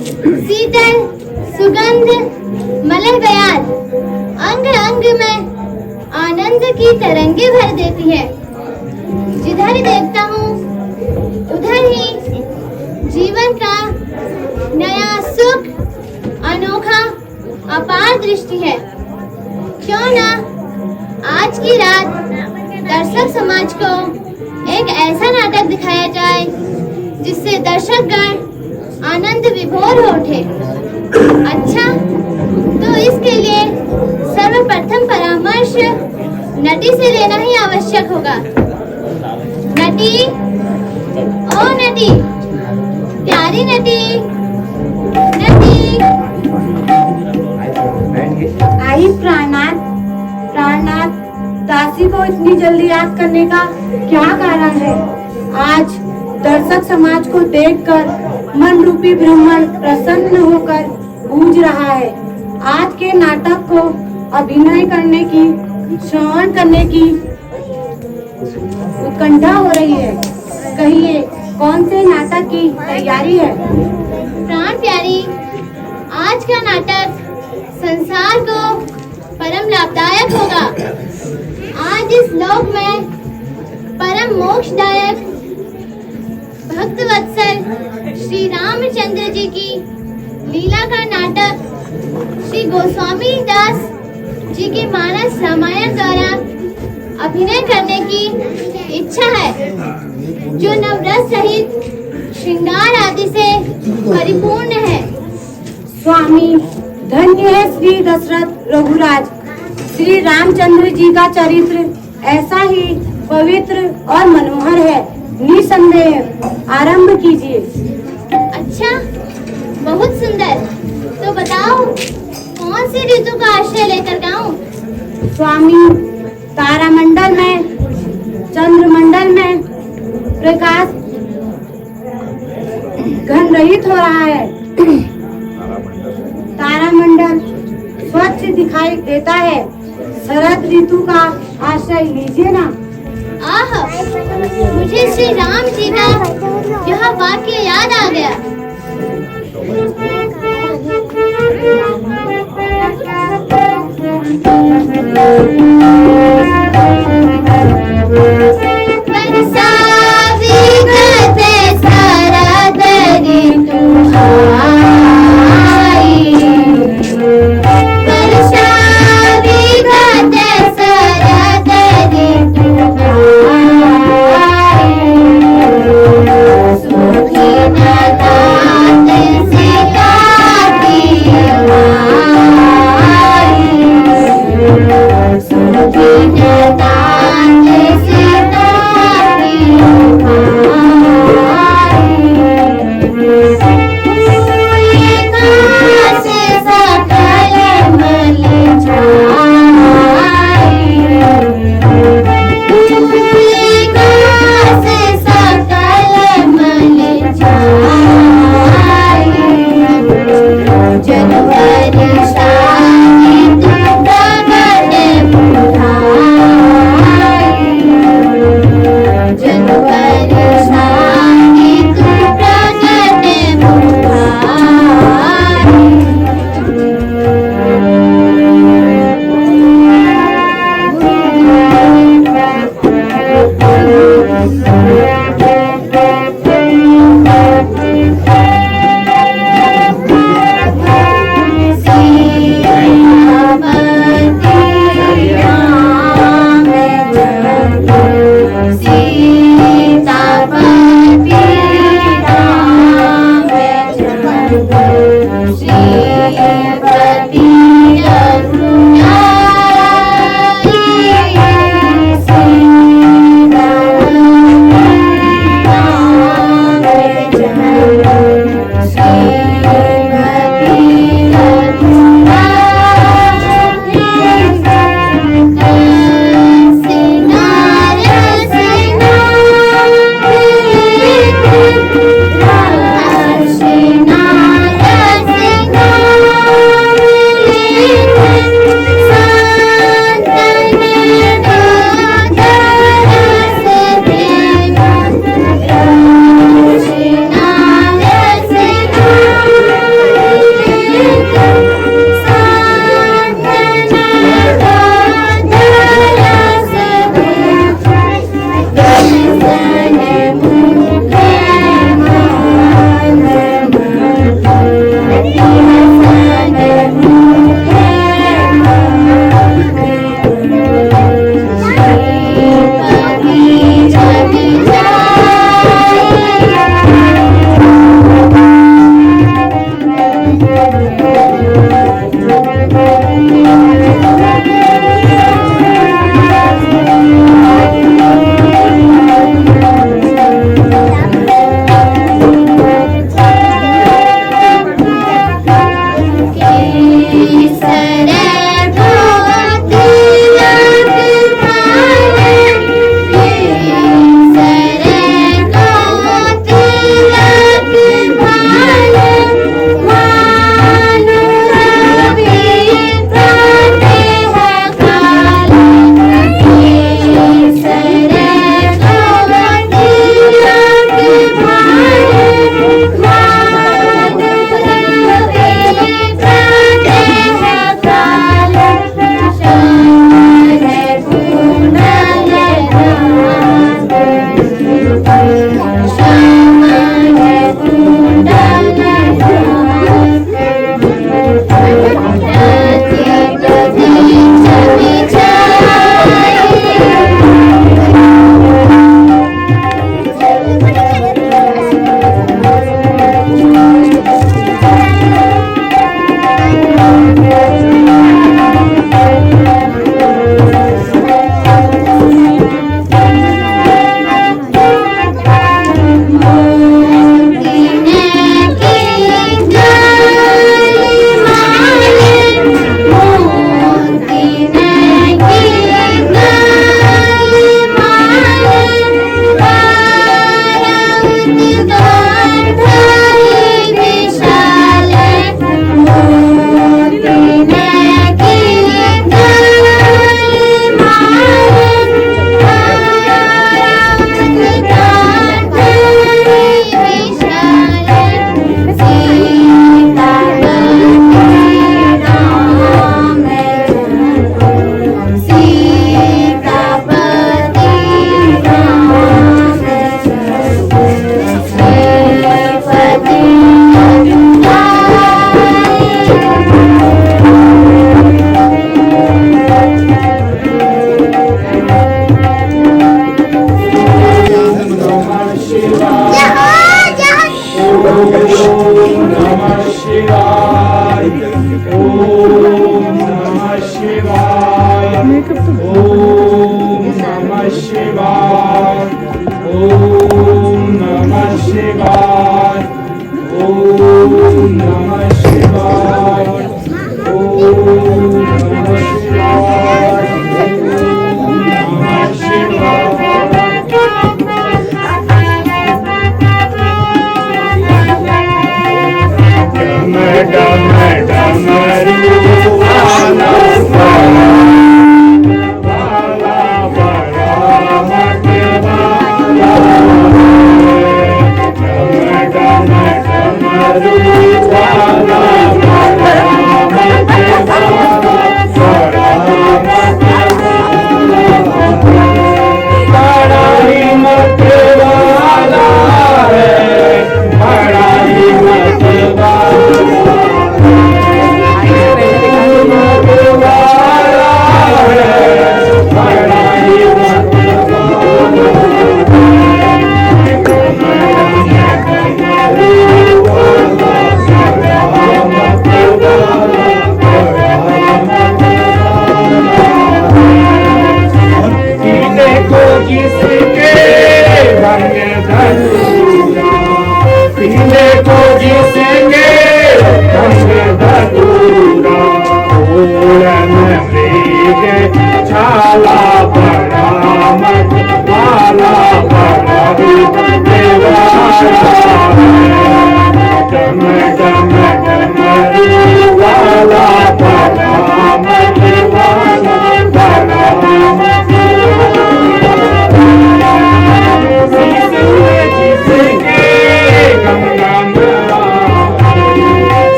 शीतल सुगंध मलय बयार अंग अंग में आनंद की तरंगे भर देती है। जिधर देखता हूँ उधर ही जीवन का नया सुख अनोखा अपार दृष्टि है। क्यों ना आज की रात दर्शक समाज को एक ऐसा नाटक दिखाया जाए जिससे दर्शकगण आनंद विभोर हो उठे। अच्छा, तो इसके लिए सर्वप्रथम परामर्श नटी से लेना ही आवश्यक होगा। नटी, ओ नटी, प्यारी नटी, नटी। आई प्राणनाथ, प्राणनाथ, दासी को इतनी जल्दी याद करने का क्या कारण है? आज दर्शक समाज को देखकर मन रूपी ब्रह्मण प्रसन्न होकर गूंज रहा है। आज के नाटक को अभिनय करने की, श्रवण करने की उत्कंठा हो रही है। कहिए, कौन से नाटक की तैयारी है? प्राण प्यारी, आज का नाटक संसार को परम लाभदायक होगा। आज इस लोक में परम मोक्षदायक भक्त वत्सल श्री रामचंद्र जी की लीला का नाटक श्री गोस्वामी दास जी के मानस रामायण द्वारा अभिनय करने की इच्छा है, जो नवरस सहित श्रृंगार आदि से परिपूर्ण है। स्वामी, धन्य है श्री दशरथ रघुराज। श्री रामचंद्र जी का चरित्र ऐसा ही पवित्र और मनोहर है। निसंदेह आरंभ कीजिए। अच्छा, बहुत सुंदर। तो बताओ, कौन सी ऋतु का आश्रय लेकर गाऊं? स्वामी, तारामंडल में, चंद्रमंडल में प्रकाश घन रहित हो रहा है। तारामंडल स्वच्छ दिखाई देता है। शरद ऋतु का आश्रय लीजिए ना। आह, मुझे श्री राम जी का यह वाक्य याद आ गया। सुखी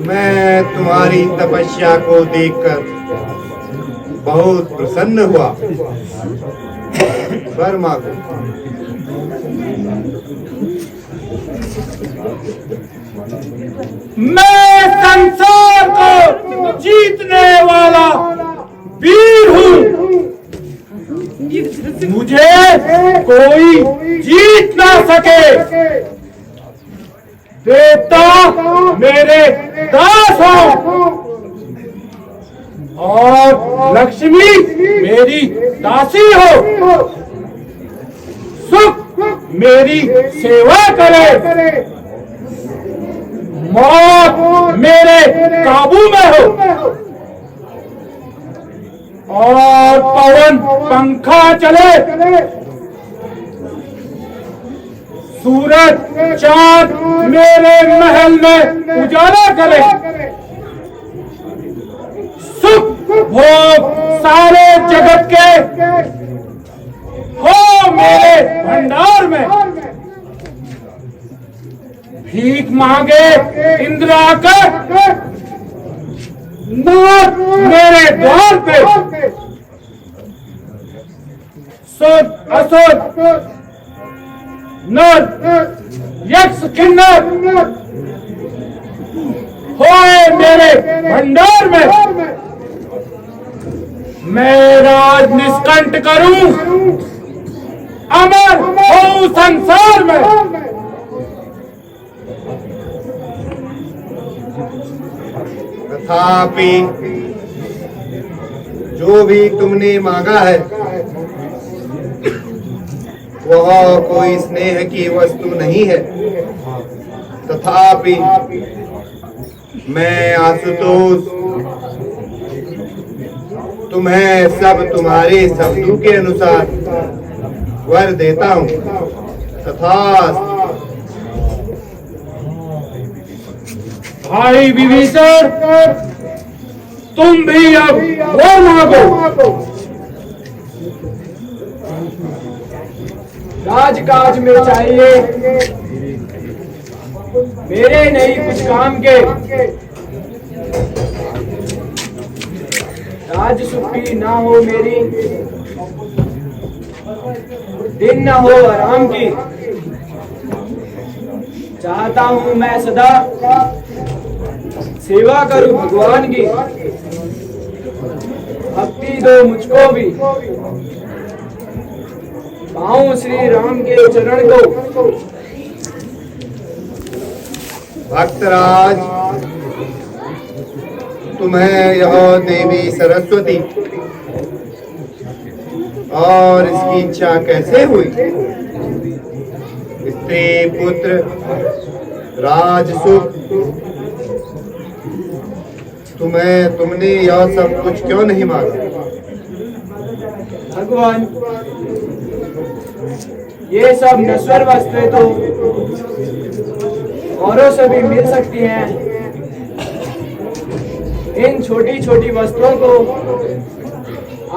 मैं तुम्हारी तपस्या को देखकर बहुत प्रसन्न हुआ। वर मांगो। मैं संसार को जीतने वाला वीर हूँ। मुझे कोई जीत ना सके। देवता मेरे दास हो और लक्ष्मी मेरी दासी हो। सुख मेरी सेवा करे, मौत मेरे काबू में हो और पवन पंखा चले, सूरज चांद मेरे महल में उजाला करे, सुख भोग सारे जगत के हो मेरे भंडार में। भीख मांगे इंद्र आकर नाथ मेरे द्वार पे। सुर असुर नर यक्ष किन्नर होए मेरे भंडार में। मैं राज निष्कंठ करूं, अमर हो संसार में। तथापि जो भी तुमने मांगा है वह कोई स्नेह की वस्तु नहीं है। तथापि मैं आशुतोष तुम्हें सब तुम्हारे शब्दों के अनुसार वर देता हूँ। तथास्तु। भाई विभीषण, तुम भी अब वर मांगो। राजकाज में चाहिए मेरे नहीं कुछ काम के, राज सुखी ना हो मेरी, दिन न हो आराम की। चाहता हूँ मैं सदा सेवा करूं भगवान की, भक्ति दो मुझको भी, पाऊं श्री राम के चरण को। भक्तराज, तुम्हें यह देवी सरस्वती और इसकी इच्छा कैसे हुई? स्त्री पुत्र राजसुख, तुमने यह सब कुछ क्यों नहीं मांगा? भगवान, ये सब नश्वर वस्तुएं तो औरों से भी मिल सकती हैं। इन छोटी छोटी वस्तुओं को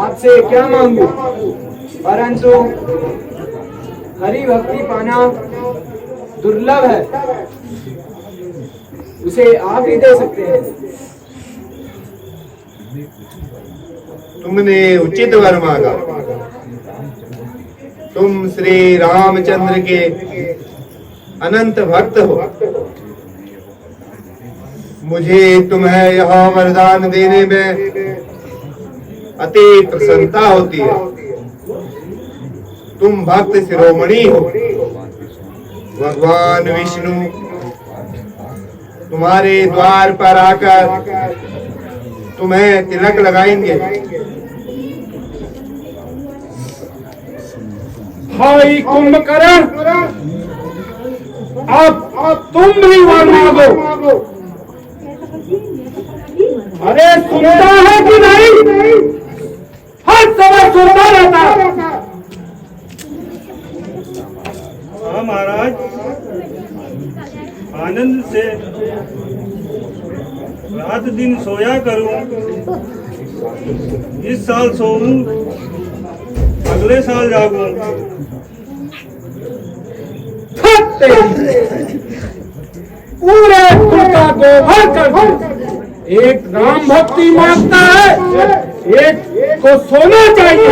आपसे क्या मांगू, परंतु हरि भक्ति पाना दुर्लभ है, उसे आप ही दे सकते हैं। तुमने उचित वर मांगा। तुम श्री रामचंद्र के अनंत भक्त हो। मुझे तुम्हें यह वरदान देने में अति प्रसन्नता होती है। तुम भक्त शिरोमणि हो। भगवान विष्णु तुम्हारे द्वार पर आकर तुम्हें तिलक लगाएंगे। भाई कुंभकर्ण, अब तुम भी वर मांगो। अरे सुनता है कि नहीं? हर समय सुनता रहता। हाँ महाराज, आनंद से रात दिन सोया करूं। इस साल सोऊं, अगले साल जागूं। पूरे कुल का गोबर कर दो। एक राम भक्ति मांगता है, एक को सोना चाहिए।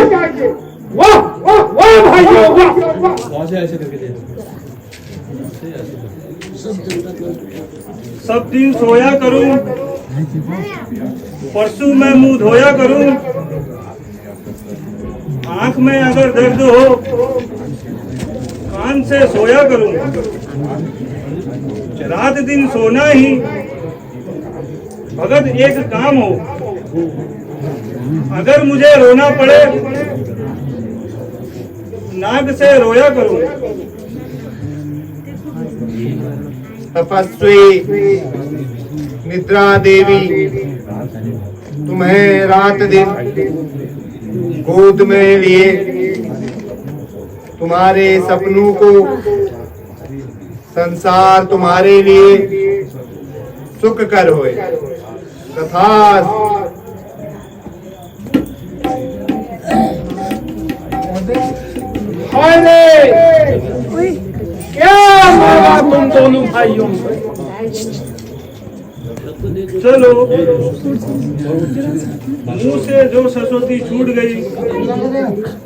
वाह वाह वाह भाइयों वाह। सब दिन सोया करूं, परसों मैं मुंह धोया करूं। आंख में अगर दर्द हो, कान से सोया करूं। रात दिन सोना ही भगत एक काम हो। अगर मुझे रोना पड़े, नाक से रोया करूं। तपस्वी निद्रा देवी तुम्हें रात दिन गोद में लिए तुम्हारे सपनों को संसार तुम्हारे लिए सुख कर होए। तथास्तु। क्या मांगा तुम दोनों भाइयों से? चलो, मुंह से जो सरस्वती छूट गई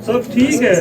सब ठीक है।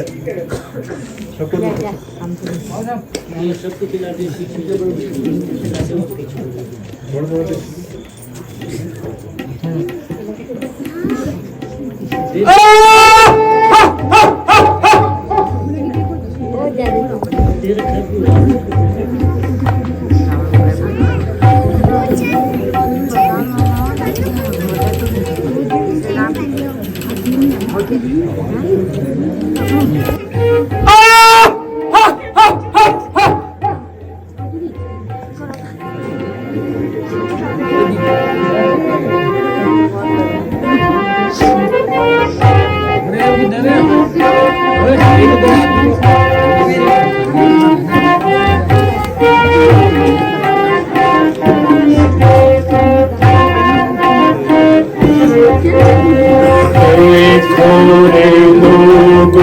थोड़े लोग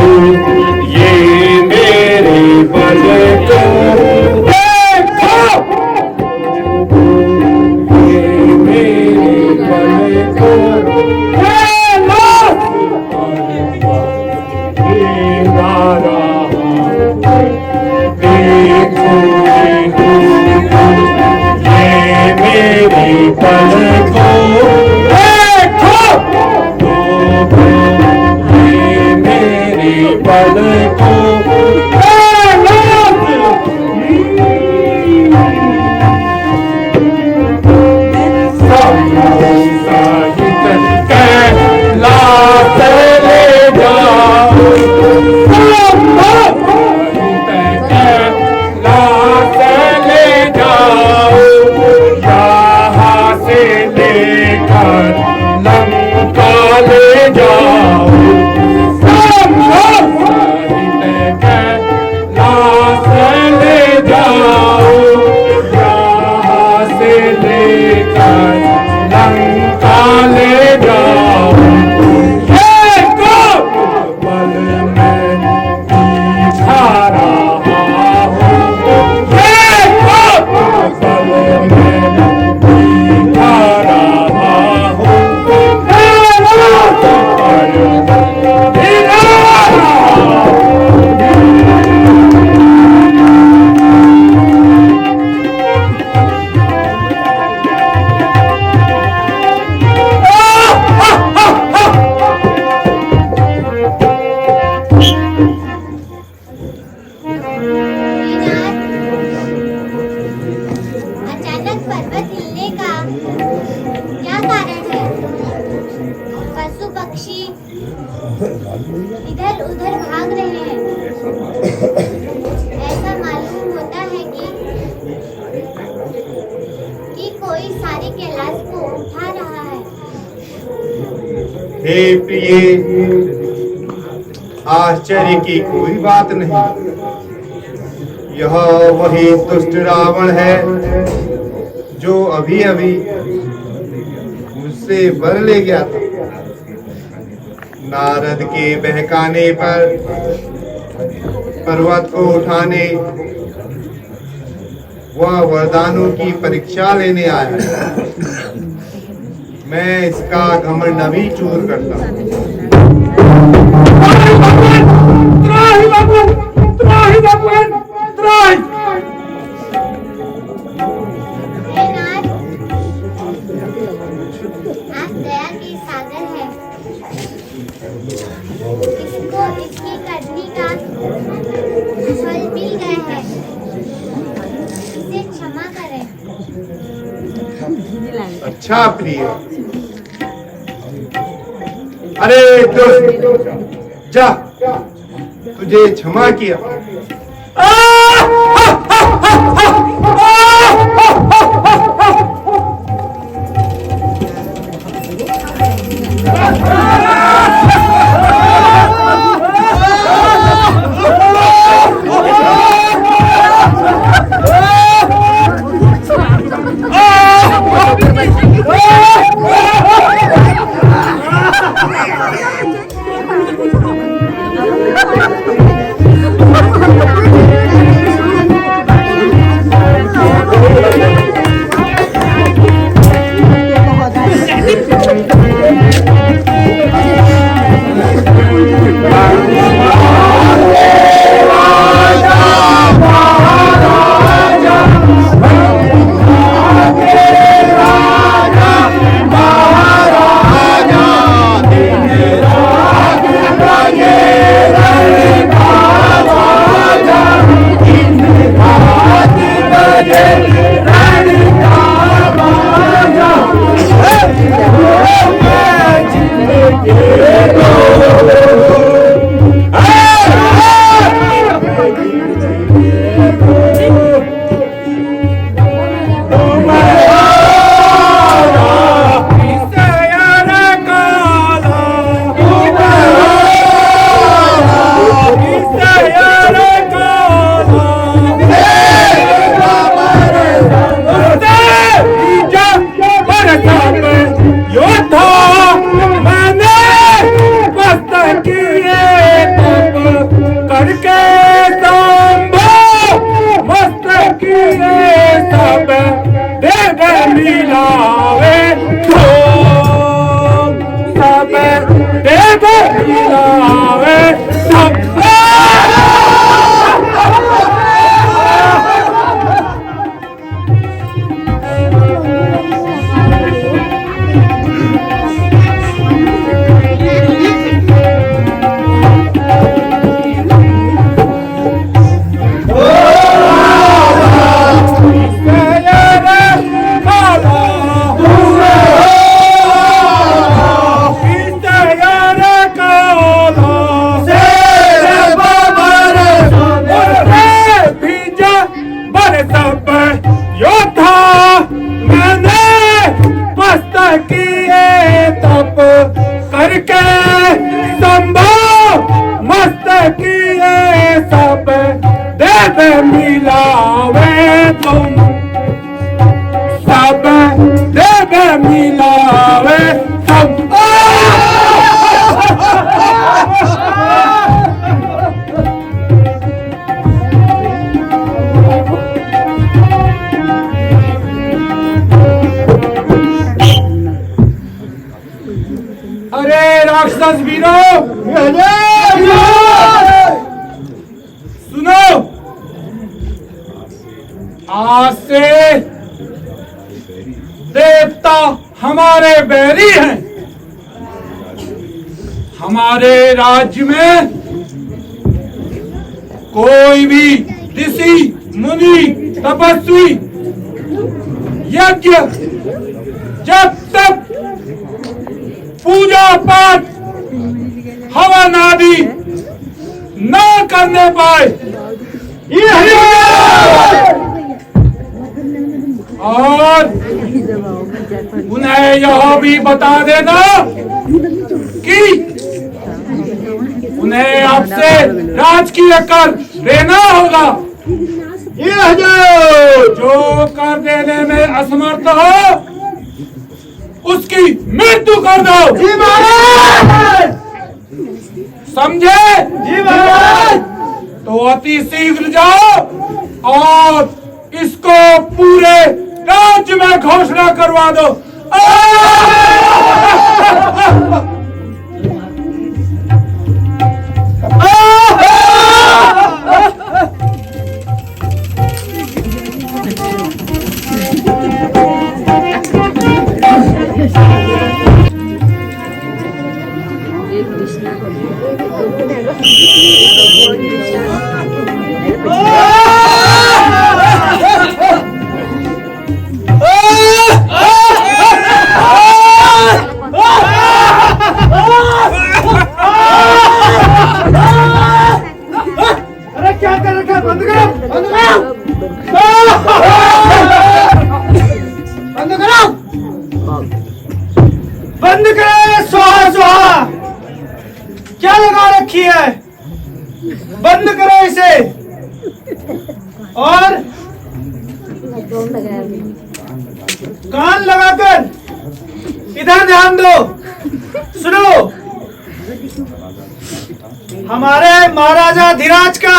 ये मेरे बल को देखो, ये मेरे बल को देखो, ये मेरे बल को पल को साहित कैलाश ले जाओ, कैलाश ले जाओ, यहाँ से लेकर लंका ले जाओ। इधर उधर भाग रहे हैं। ऐसा मालूम होता है कि कोई सारे कैलाश को उठा रहा है। हे प्रिय, आश्चर्य की कोई बात नहीं। यह वही दुष्ट रावण है जो अभी अभी मुझसे वर ले गया था। नारद के बहकाने पर पर्वत को उठाने वह वरदानों की परीक्षा लेने आया। मैं इसका घमंड अभी चूर करता हूँ। आप दया के सागर है। इसको इसकी करनी का फल मिल गया है। इसे क्षमा करें। अच्छा प्रिय, अरे दुष्ट, जा, तुझे क्षमा किया। मिलावे सब। करके संभव मस्त किए सब देव मिलावे तुम, सब देव मिलावे सब। अरे राक्षस वीरों, सुनो, आज से देवता हमारे बैरी हैं। हमारे राज्य में कोई भी ऋषि मुनि तपस्वी यज्ञ जब तक पूजा पाठ हवन आदि न करने पाए, और उन्हें यह भी बता देना कि उन्हें आपसे राजकीय कर देना होगा। जो कर देने में असमर्थ हो उसकी मृत्यु कर दो। जी महाराज। समझे? जी महाराज। तो अति शीघ्र जाओ और इसको पूरे राज्य में घोषणा करवा दो। अरे क्या कर रखा है? बंद करो, बंद करो, बंद करो, बंद करो। स्वाहा स्वाहा क्या लगा रखी है? बंद करो इसे। और कान लगाकर इधर ध्यान दो। सुनो, हमारे महाराजा धीराज का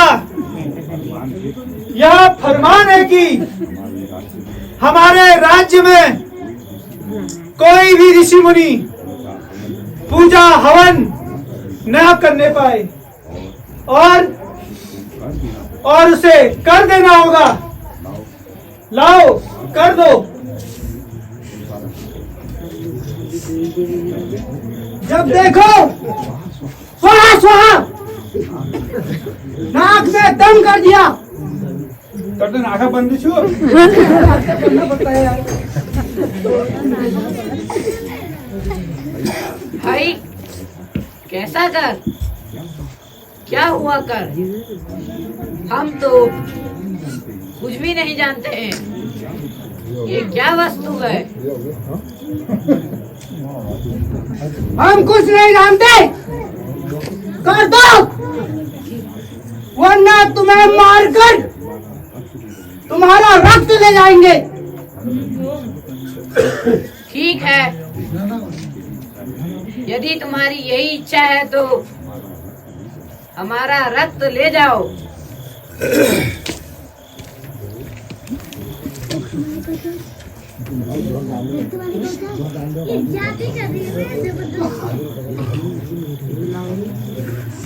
यह फरमान है कि हमारे राज्य में कोई भी ऋषि मुनि पूजा हवन न करने पाए, और उसे कर देना होगा। लाओ, कर दो। जब देखो स्वाहा स्वाहा, नाक में दम कर दिया कर दो। नाका बंद छो करना पड़ता है यार। भाई कैसा कर, क्या हुआ कर? हम तो कुछ भी नहीं जानते हैं। ये क्या वस्तु है? हम कुछ नहीं जानते। कर दो, वरना तुम्हें मारकर तुम्हारा रक्त ले जाएंगे। ठीक है, यदि तुम्हारी यही इच्छा है तो हमारा रक्त ले जाओ।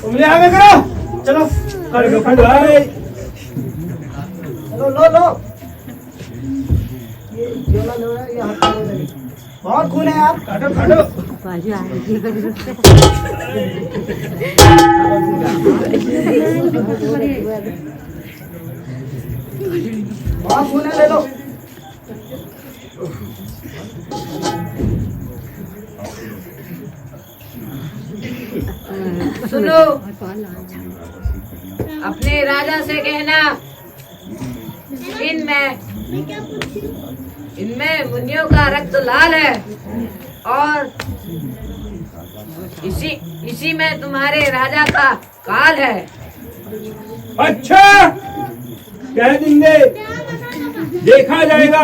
उंगली आगे करो, चलो खड़े लो, खड़े लो, लो लो, ये झोला लो, ये हाथ में बहुत खून है यार, काटो काटो। बहुत खून है, ले लो। सुनो, अपने राजा से कहना इनमें मुनियों का रक्त लाल है और इसी में तुम्हारे राजा का काल है। अच्छा, कह देंगे, देखा जाएगा।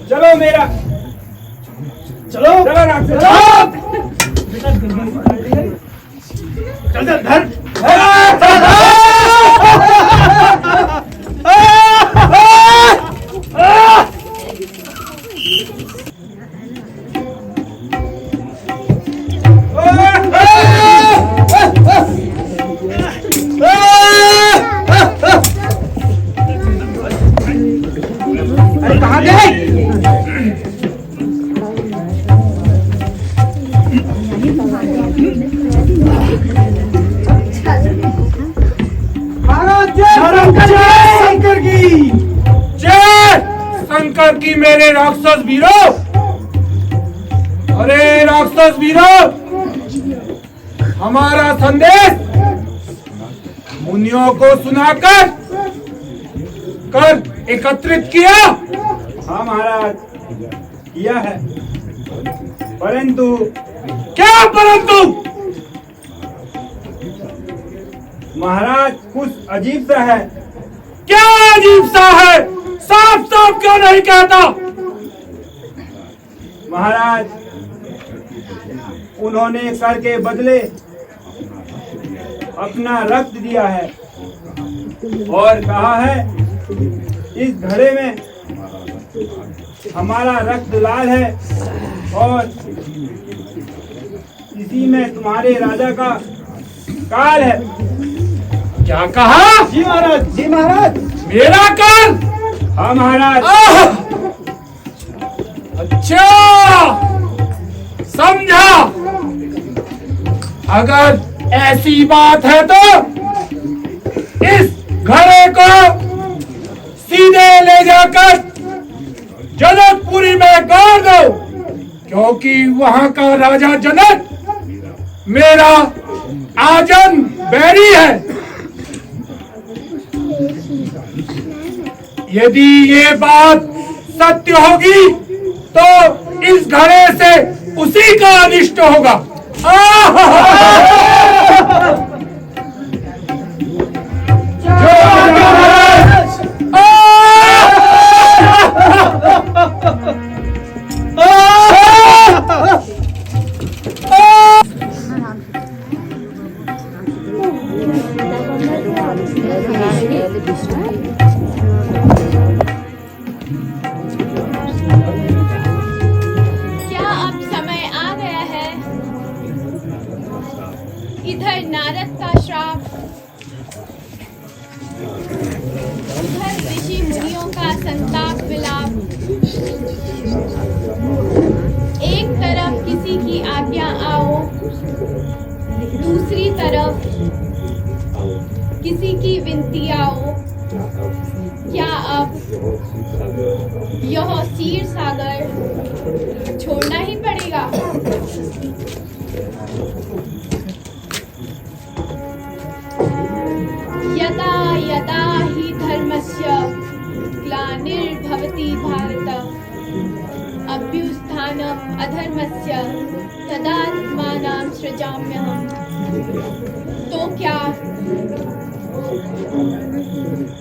चलो मेरा, चलो चलो राक्षस, चल चल धर। अरे कहाँ गए? शंकर की जय, शंकर की मेरे राक्षस वीरों। अरे राक्षस वीरों, हमारा संदेश मुनियों को सुनाकर कर एकत्रित किया। हाँ महाराज, किया है, परंतु क्या परंतु महाराज कुछ अजीब सा है। क्या अजीब सा है? साफ साफ क्यों नहीं कहता? महाराज, उन्होंने कर के बदले अपना रक्त दिया है और कहा है इस घड़े में हमारा रक्त लाल है और इसी में तुम्हारे राजा का काल है। क्या कहा? जी महाराज, जी महाराज। मेरा काल? हाँ महाराज। अच्छा, समझा। अगर ऐसी बात है तो इस घड़े को सीधे ले जाकर जनकपुरी में गाड़ दो, क्योंकि वहां का राजा जनक मेरा आजन बैरी है। यदि ये बात सत्य होगी तो इस घड़े से उसी का अनिष्ट होगा। क्या अब समय आ गया है? इधर नारद का श्राप, उधर ऋषि मुनियों का संताप विलाप। एक तरफ किसी की आज्ञा आओ, दूसरी तरफ किसी की विनती आओ। क्या अब यह क्षीर सागर छोड़ना ही पड़ेगा? यदा यदा हि धर्मस्य ग्लानिर्भवति भारत, अभ्युत्थानम् अधर्मस्य तदात्मानं सृजाम्यहम्। तो क्या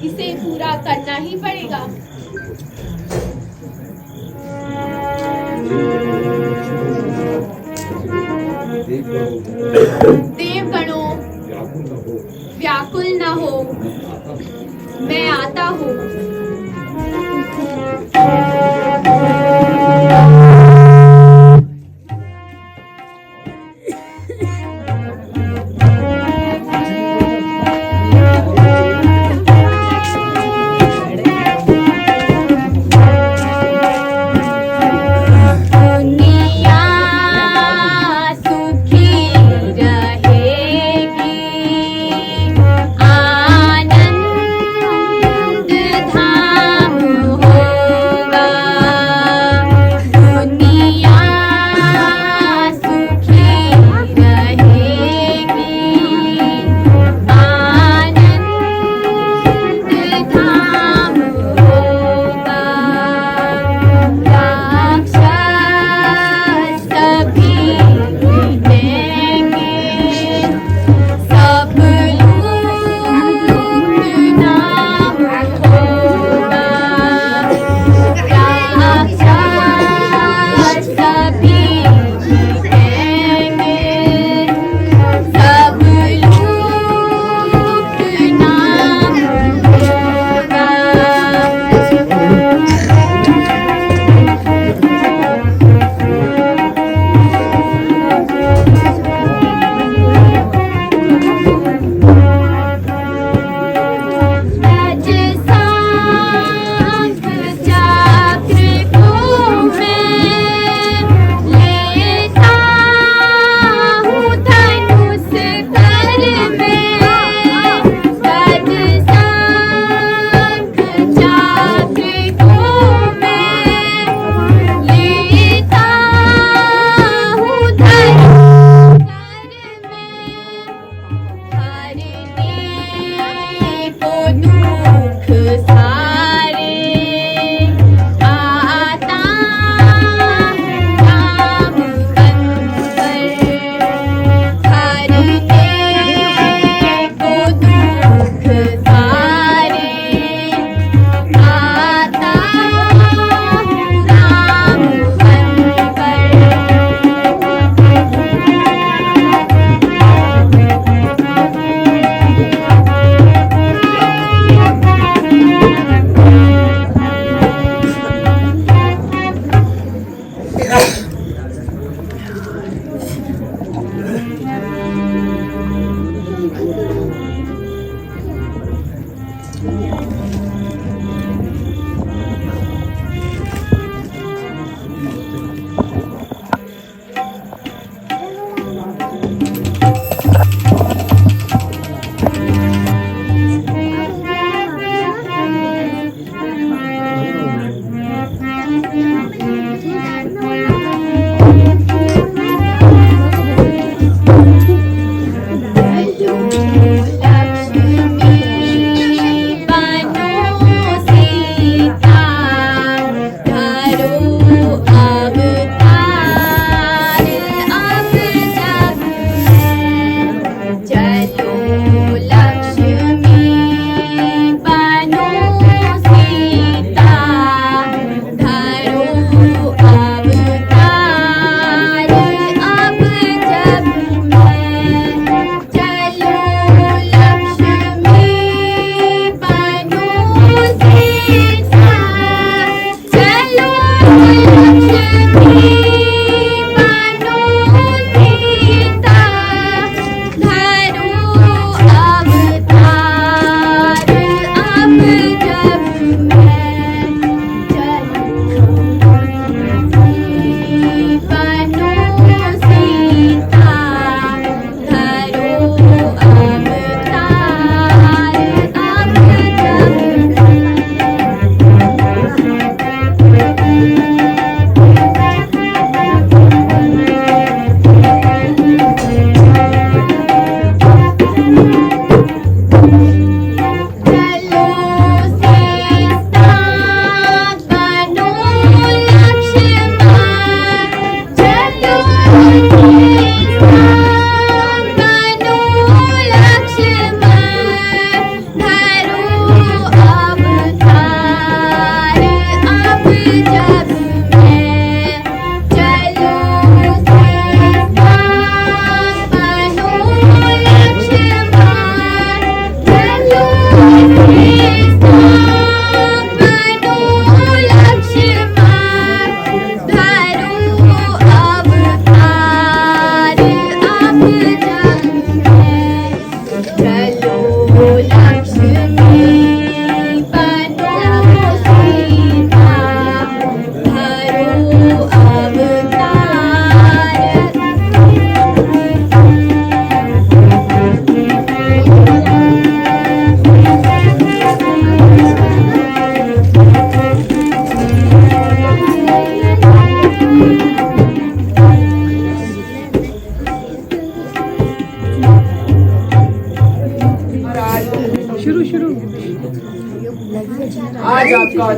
इसे पूरा करना ही पड़ेगा? देवगणों, व्याकुल न हो, मैं आता हूँ। दुनिया सुखी रहेगी, आनंद धाम होगा।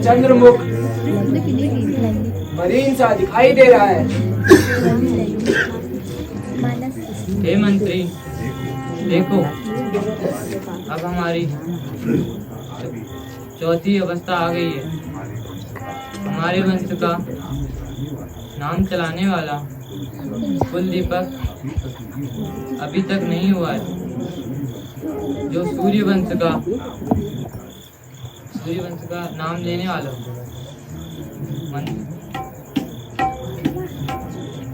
चंद्रमुख मरीन सा दिखाई दे रहा है। हे मंत्री, देखो अब हमारी चौथी अवस्था आ गई है। हमारे वंश का नाम चलाने वाला कुल दीपक अभी तक नहीं हुआ है, जो सूर्य वंश का नाम लेने वाला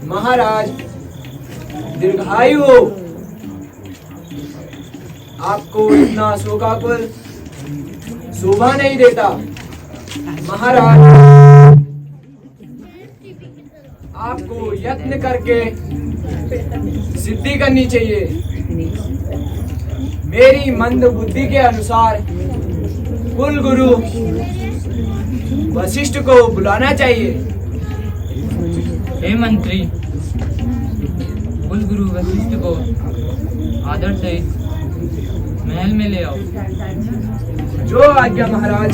महाराज दीर्घायु हो। आपको इतना शोकाकुल शोभा नहीं देता। महाराज आपको यत्न करके सिद्धि करनी चाहिए। मेरी मंद बुद्धि के अनुसार कुल गुरु वशिष्ठ को बुलाना चाहिए। हे मंत्री, कुल गुरु वशिष्ठ को आदर सहित महल में ले आओ। जो आज्ञा महाराज।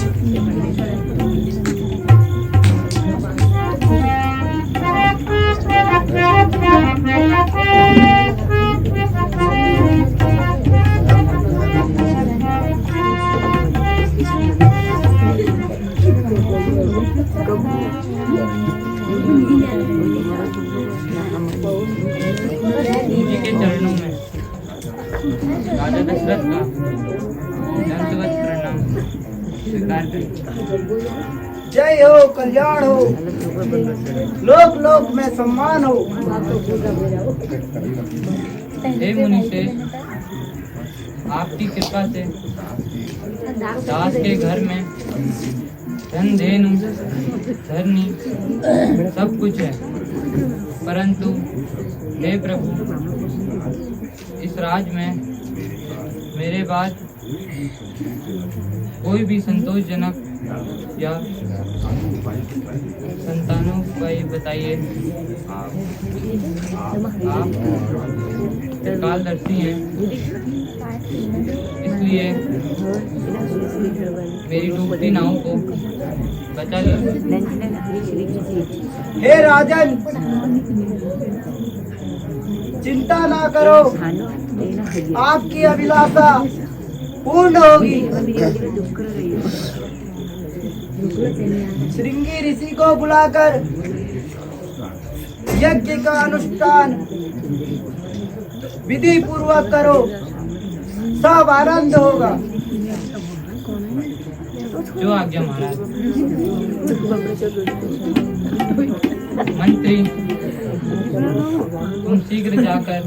जी के चरणों में राजा दशरथ का दंडवत प्रणाम स्वीकार करें। जय हो, कल्याण हो, लोक लोक में सम्मान हो। हे मुनिश्रेष्ठ, आपकी कृपा से दास के घर में धन धेनु धरनी सब कुछ है, परंतु हे प्रभु, इस राज में मेरे बाद कोई भी संतोषजनक या संतानों का ये बताइए। आप त्रिकालदर्शी हैं, इसलिए मेरी डूबती नाव को बचा लीजिए। हे राजन, चिंता ना करो, आपकी अभिलाषा पूर्ण होगी। श्रृंगी ऋषि को बुलाकर यज्ञ का अनुष्ठान विधि पूर्वक करो, सब आनंद होगा। जो आज्ञा महाराज। मंत्री, तुम शीघ्र जाकर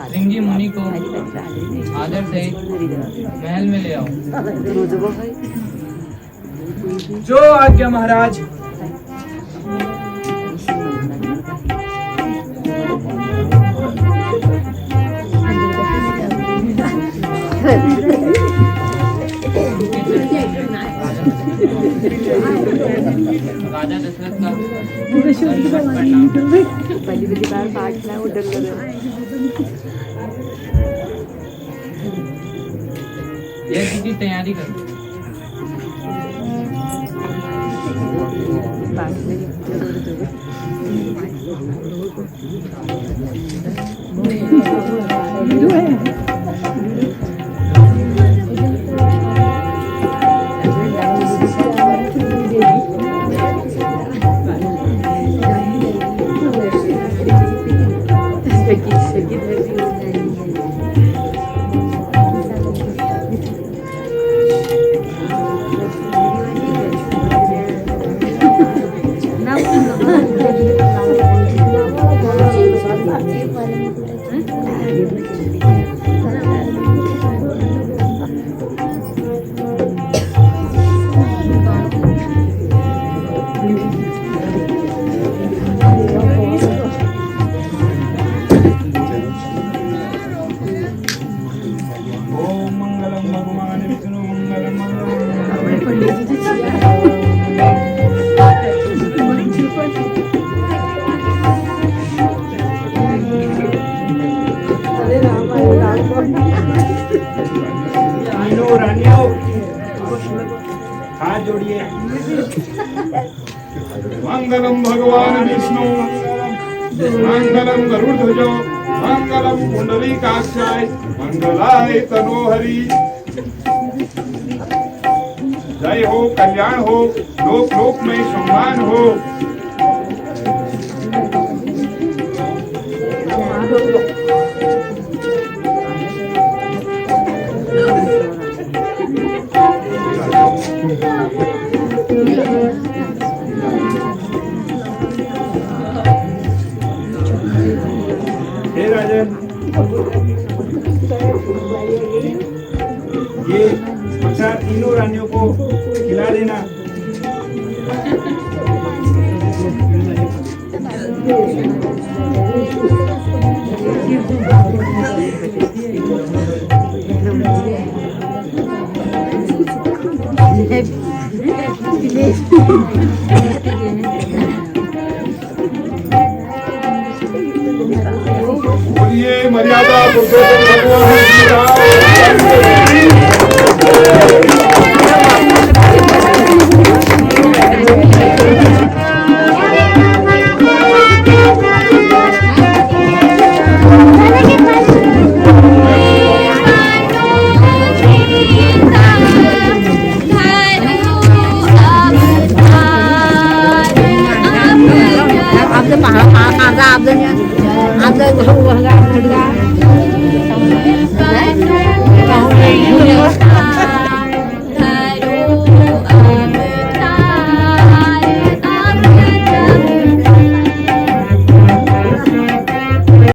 श्रृंगी मुनि को आदर सहित महल में ले आओ। जो आज्ञा महाराज। राजा दशरथ का दंडवत प्रणाम। यज्ञ की तैयारी करो। चलेगा। चाहिए। मंगलम भगवान विष्णु, मंगलम गरुड़ध्वजो, मंगलम पुंडरीकाक्षाय, मंगलाय तनोहरि। जय हो, कल्याण हो, लोक लोक में सम्मान हो। हे राजन, ये प्रसाद तीनों रानियों को खिला देना। बोलिए मर्यादा पुरुषोत्तम भगवान श्री राम